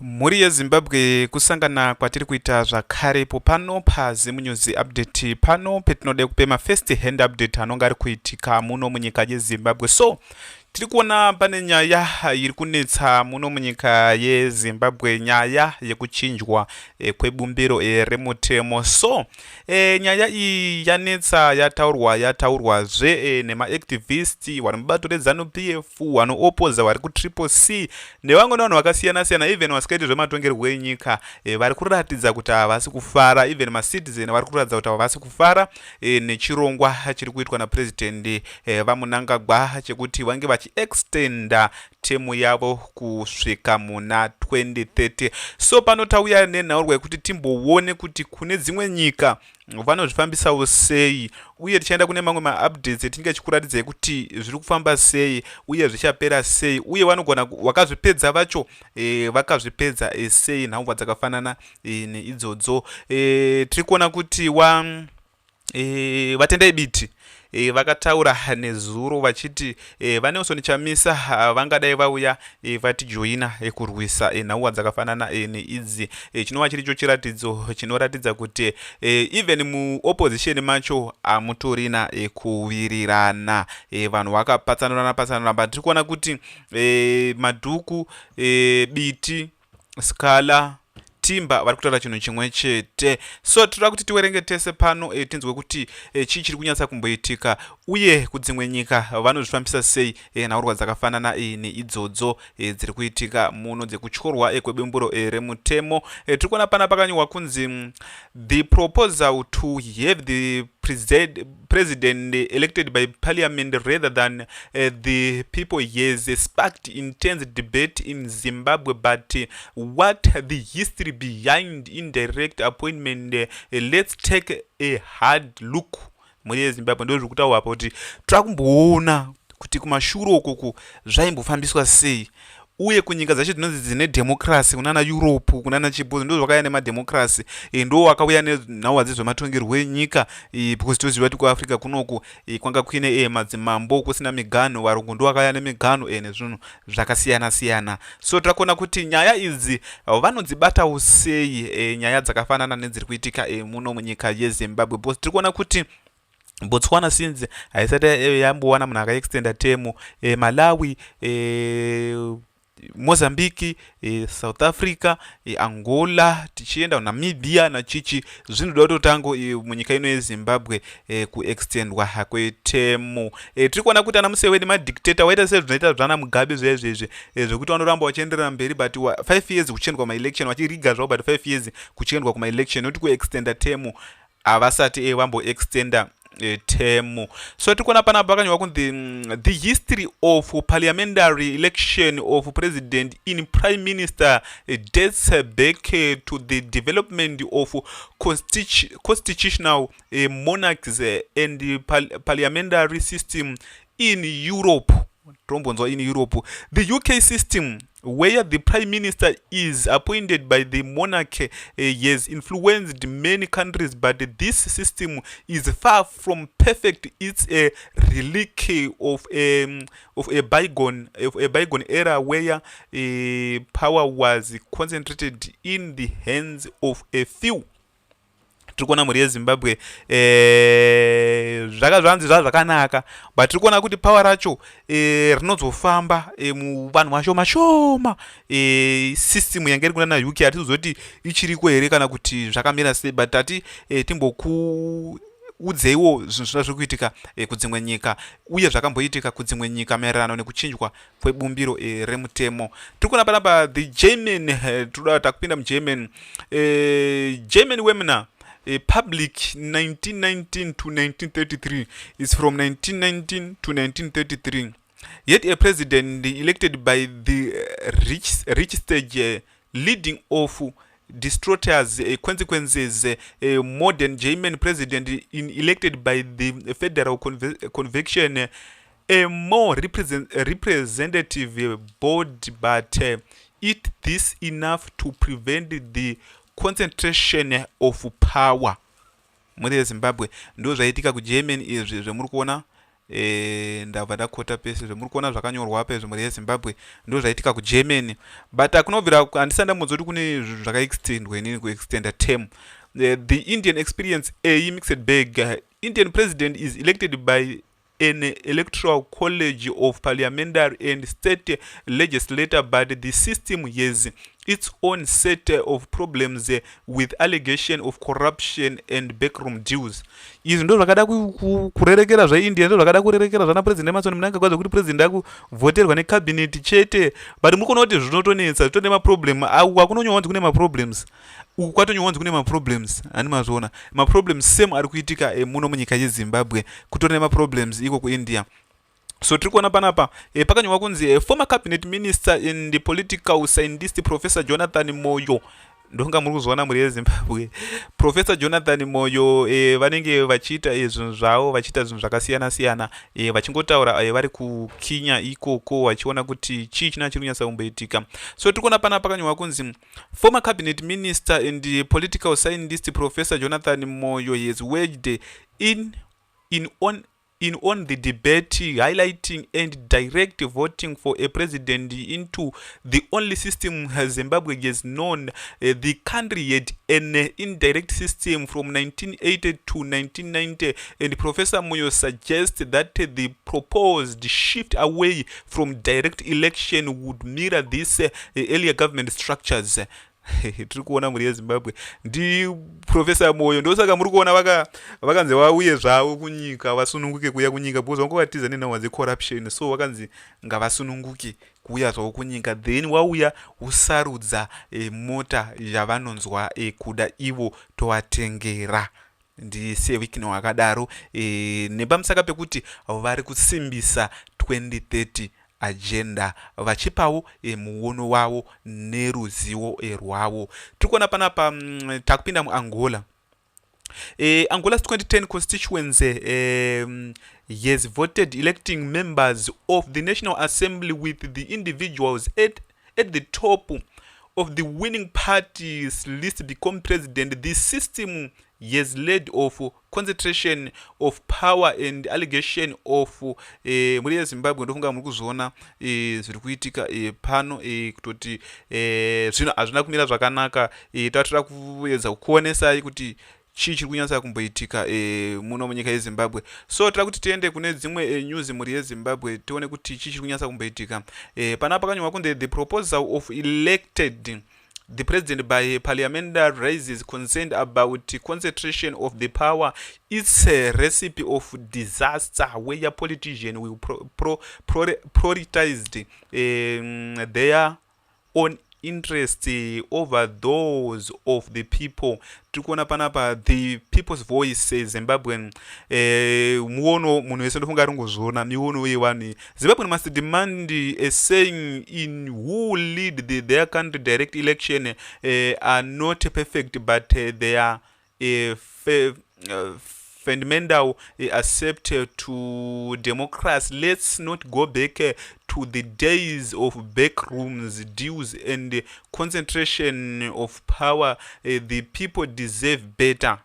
Muri yeZimbabwe kusangana kwatiri kuita zvakarepo pano paZemunews update pano petinode kupe first hand update anonga ari kuitika muno munyika yeZimbabwe. So tiri kuona pane nyaya iri kunetsa muno munyika yeZimbabwe, nyaya yekuchinjwa kwebumbiro remutemo. So nyaya iyi yanetsa yataurwazve nemaactivist vari mubato reZanu-PF vanoopposa vari kutriple C nevamwe vanhu vakasiyana siyana, even vasikaiti zvematongerwo enyika vari kuratidza kuti havasi kufara, even macitizen vari kuratidza kuti havasi kufara nechirongwa chiri kuitwa napresident vaMnangagwa chekuti vange vachiextenda temu yavo kusvika muna 2030. So panotauya nenhaurwa yekuti timboone kuti kune dzimwe nyika vanozvifambisawo sei, uye tichaenda kune mamwe maupdates etinge chikuratidzai kuti zviri kufamba sei uye zvichapera sei, uye vanogona vakazvipedza vacho vakazvipedza sei nhambwa dzakafanana neidzodzo. Tiri kuona kuti vatendai biti vakataura nezuro vachiti vaNelson Chamisa vangadai vauya vatijoina kurwisa nhauwa dzakafanana neidzi, chinova chiricho chiratidzo chinoratidza kuti even muopposition macho hamutorina kuwirirana, vanhu vakapatsanurana but tiri kuona kuti madhuku, biti, skala, timba vari kutaura chinhu chimwe chete. So tinoda kuti tiwerenge tese pano tinzwe kuti chii chiri kunyatsa kumboitika uye kudzimwe nyika vanozvifambisa sei nhaurwa dzakafanana neidzodzo dziri kuitika muno dzekutyorwa kwebumbiro remutemo. Tiri kuona pana pakanyorwa kunzi the proposal to have the president elected by parliament rather than the people has sparked intense debate in Zimbabwe, but what the history behind indirect appointment, let's take a hard look. Muri yeZimbabwe ndo zviri kutaurwa kuti tirakumboona kuti kumashure ukuku zvaimbofambiswa sei, uye kunyika dzacho dzinonzi dzine democracy kunana Europe kunana Chibhozi ndo zvakauya nemademocracy, ndo wakauya nenhauwa dzezvematongerwo enyika, because toziva kuti kuAfrica kunoku kwanga kuine madzimambo kusina miganho, varungu ndo vakauya nemiganho nezvinhu zvakasiyana siyana. So tirakuona kuti nyaya idzi vanodzibatawo sei nyaya dzakafanana nedziri kuitika muno munyika yeZimbabwe, because tiri kuona kuti Botswana since haisati yambowana munhu akaextenda temu, Malawi, Mozambique, South Africa, Angola, tichienda Namibia nachichi zvinoda kutotango munyika ino yeZimbabwe kuextendwa kwetemu. Tiri kuona kuti ana Museveni madictator waita sezvinoita zvana Mugabe zvezvezve zvekuti vanoramba vachienderera mberi, but 5 years kuchiendwa kumaelection vachiriga zvavo, but 5 years kuchiendwa kumaelection noti kuextenda temu havasati vamboextenda temu. So tikona pana pakanyorwa kunzi the history of parliamentary election of president in prime minister dates back to the development of constitutional monarchies and the parliamentary system in Europe. In Europe, the UK system, where the prime minister is appointed by the monarch, has influenced many countries, but this system is far from perfect. It's a relic of a bygone era where power was concentrated in the hands of a few. Tiri kuona muri yeZimbabwe zvanzi zvakanaka, but tiri kuona kuti power racho rinozofamba muvanhu vashoma shoma. System yange iri kunana UK hatizoti ichiriko here kana kuti zvakamira sei, but tati timbokuudzeiwo zvinhu zviri kuitika kudzimwe nyika uye zvakamboitika kudzimwe nyika maererano nekuchinjwa kwebumbiro remutemo. Tiri kuona panapa the German, toda takupinda muGerman, German webinar public 1919 to 1933 is from 1919 to 1933. Yet a president elected by the rich stage leading of disastrous consequences, a modern German president elected by the federal convention, a more representative board, but it this enough to prevent the concentration of power. Muri yeZimbabwe ndo zvaitika kuGerman izvi zvemuri kuona ndabva ndakota pese zvemuri kuona zvakanyorwa apa izvo mhuri yezimbabwe ndo zvaitika kugermany, but kunobvira handisati ndambonzoti kune zvakaextendwa inini kuextenda term. The Indian experience a mixed bag. Indian president is elected by an electoral college of parliamentary and state legislature, but the system has its own set of problems with allegation of corruption and backroom deals. Izvi ndo zvakada kurerekera zvaindia, ndo zvakada kurerekera zvana president emasoni. Munanga kwazo kuti president akuvhoterwa necabinet chete, but muri kuona kuti zvinotonetsa, zvitone maproblem. Hakunonyowanzi kune maproblems, uku kwatonyowanzi kune maproblems. Hani mazviona maproblems same ari kuitika muno munyika yezimbabwe, kutori nemaproblems iko kuindia. So tiri kuona panapa pakanyorwa kunzi former cabinet minister and political scientist Professor Jonathan Moyo, ndonga muri kuzoona muri yezimbabwe. Professor Jonathan Moyo vanenge vachiita zvinhu zvavo, vachiita zvinhu zvakasiyana siyana, vachingotaura vari kukinya ikoko, vachiona kuti chii china chiri kunyatsa kumboitika. So tiri kuona panapa pakanyorwa kunzi former cabinet minister and political scientist Professor Jonathan Moyo has waged in on the debate, highlighting and direct voting for a president into the only system Zimbabwe has known. The country had an indirect system from 1980 to 1990, and Professor Moyo suggests that the proposed shift away from direct election would mirror these earlier government structures. Tiri kuona muri yezimbabwe ndi Professor Moyo, ndosaka muri kuona vakanzi vauye zvavo kunyika, vasununguke kuuya kunyika, because vangovatiza nenhau dzecorruption, so vakanzi ngavasununguke kuuya zvavo kunyika, then wauya usarudza mota yavanonzwa kuda ivo tovatengera. Ndisevekino wakadaro nepamusaka pekuti vari kusimbisa 2030 agenda, vachipawo muono wavo neruzivo rwavo. Tiri kuona panapa takupinda muAngola. Angola's 2010 constituency has voted electing members of the National Assembly with the individuals at the top of the winning party's list become president. This system has led of concentration of power and allegation of muri yezimbabwe. Ndofunga muri kuzoona zviri kuitika pano, kutoti zvino hazvina kumira zvakanaka. Tatira kuedza kuonesai kuti chii chiri kunyatsa kumboitika muno munyika yezimbabwe. So tira kuti tiende kune dzimwe news muri yezimbabwe tione kuti chii chiri kunyatsa kumboitika. Panapa pakanyorwa kunzi the proposal of elected the president by parliamentary raises concern about concentration of the power. It's a recipe of disaster where politicians will prioritize their own interest over those of the people. Tikuona panapa the people's voice Zimbabwean. Muono munhu wese ndofunga ringozviona miono yevanhu. Zimbabwe must demand a saying in who lead their country. Direct election are not perfect, but they are fundamental accept to democracy. Let's not go back to the days of backrooms, deals, and concentration of power. The people deserve better.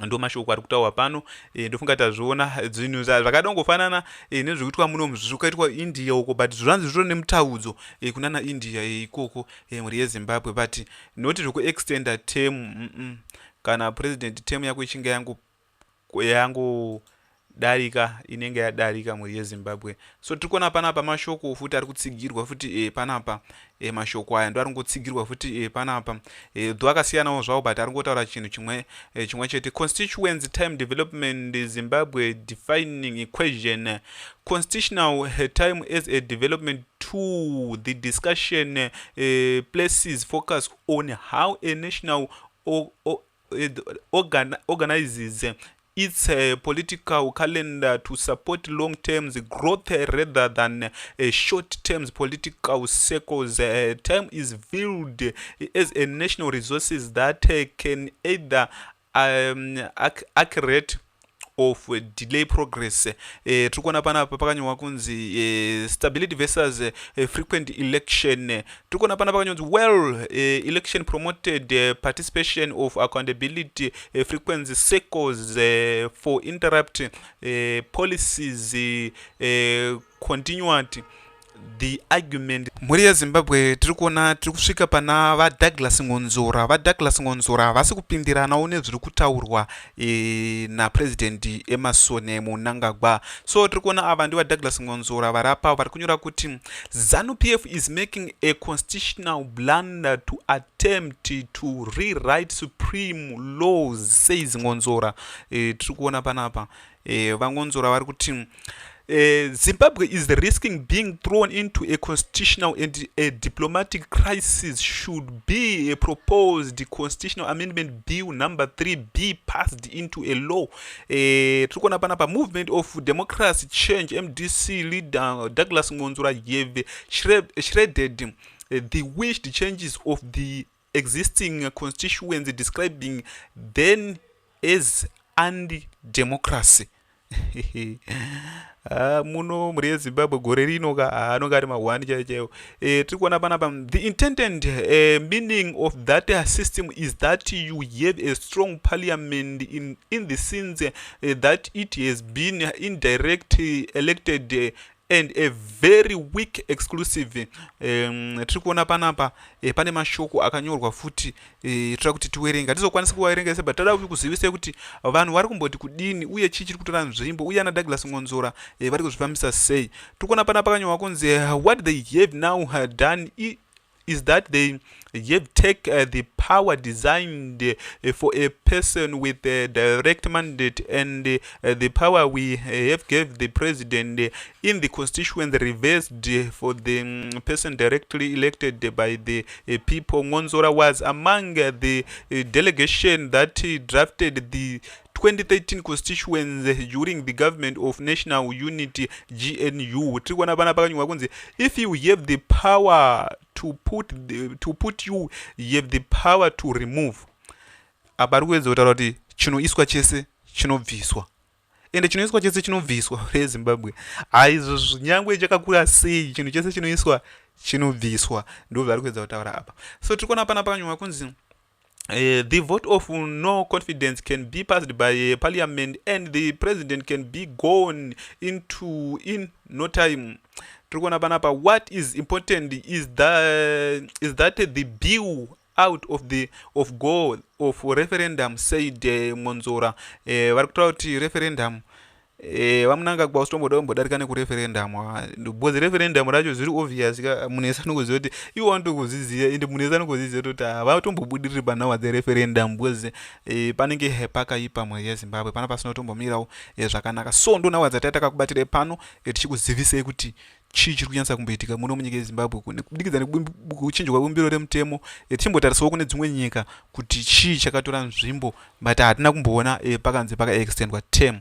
Ndo mashoko ari kutaurwa pano. Ndofunga tazviona zvinhu zvakada kungofanana nezvikuitwa muno zvikaitwa India uko, but zvanzi zviro nemutaudzo kunana India ikoko muri yeZimbabwe, but noti zvekuextenda term kana president term yako ichinge yangu darika, inenge yadarika muri yeZimbabwe. So tirikuona panapa mashoko futi ari kutsigirwa futi panapa mashoko aya ndo ari kutsigirwa futi panapa ndo akasiyanawo zvavo, but ari ngotaura chinhu chimwe chete. Constituency time development Zimbabwe defining equation. Constitutional time as a development tool. The discussion places focus on how a national organizes its political calendar to support long-term growth rather than short-term political cycles. Time is viewed as a national resource that can either accurate of delay progress. Tiri kuona panapa pakanyorwa kunzi stability versus frequent election. Tiri kuona panapa pakanyorwa well election promoted participation of accountability frequency cycles for interrupt policies continued the argument. Mhuri yeZimbabwe tiri kuona tiri kusvika pana vaDouglas Ngonzora. VaDouglas Ngonzora havasi kupindiranawo nezviri kutaurwa naPresident Emerson Mnangagwa. So tiri kuona ava ndi vaDouglas Ngonzora varapa vari kunyora kuti ZANU-PF is making a constitutional blunder to attempt to rewrite supreme laws, says Ngonzora. Tiri kuona panapa vaNgonzora vari kuti Zimbabwe is risking being thrown into a constitutional and a diplomatic crisis should be a proposed constitutional amendment bill number 3 be passed into a law. Tukona panapa movement of democracy change MDC leader Douglas Ngonzora have shredded the wished changes of the existing constituency, describing them as anti-democracy. Muno muri yeZimbabwe gore rino anonga ari mahwani chaiwo. Tiri kuona panapa the intended meaning of that system is that you have a strong parliament in the sense that it has been indirectly elected and a very weak exclusive. Tiri kuona panapa pane mashoko akanyorwa futi tira kuti tiwerenga tizokwanisa kuwaverenga seba tada kuzivisa kuti vanhu vari kumboti kudini uye chii chiri kutora nzvimbo uye ana Douglas Ngonzora vari kuzvifambisa sei. Tiri kuona panapa pakanyorwa kunzi what they have now done is that they have take the power designed for a person with a direct mandate and the power we have gave the president in the constitution reversed for the person directly elected by the people. Ngonzora was among the delegation that drafted the 2013 constituents during the government of national unity GNU. Tiri kuona panapa pakanyorwa kunzi if you have the power to put you have the power to remove. Apa ari kuedza kutaura kuti chinoiswa chese chinobviswa, ende chinoiswa chese chinobviswa reZimbabwe haizvo nyangwe chakakura sei chinhu chese chinoiswa chinobviswa, ndo zvari kuedza kutaura apa. So tiri kuona panapa pakanyorwa kunzi the vote of no confidence can be passed by parliament and the president can be gone in no time. Tukona panapa what is important is that the bill out of goal of referendum, said Ngonzora. Vari kutaura kuti referendum vaMnangagwa usitomboda kumbodarika nekureferendum because referendum racho zviri obvious munhu ese anokuziva kuti iwo vanotokuzviziva ende munhu ese anokuziva kuti havatombobudiri panhau dzereferendum because panenge pakaipa mhuri yeZimbabwe pana pasina kutombomirawo zvakanaka. So ndo nhau dzatanga takakubatira pano tichikuzivisei kuti chii chiri kunyatsa kumboitika muno munyika yeZimbabwe kubudikidza nekuchinjwa kwebumbiro remutemo. Tichimbotarisawo kune dzimwe nyika kuti chii chakatora nzvimbo but hatina kumboona pakanzi pakaextendwa term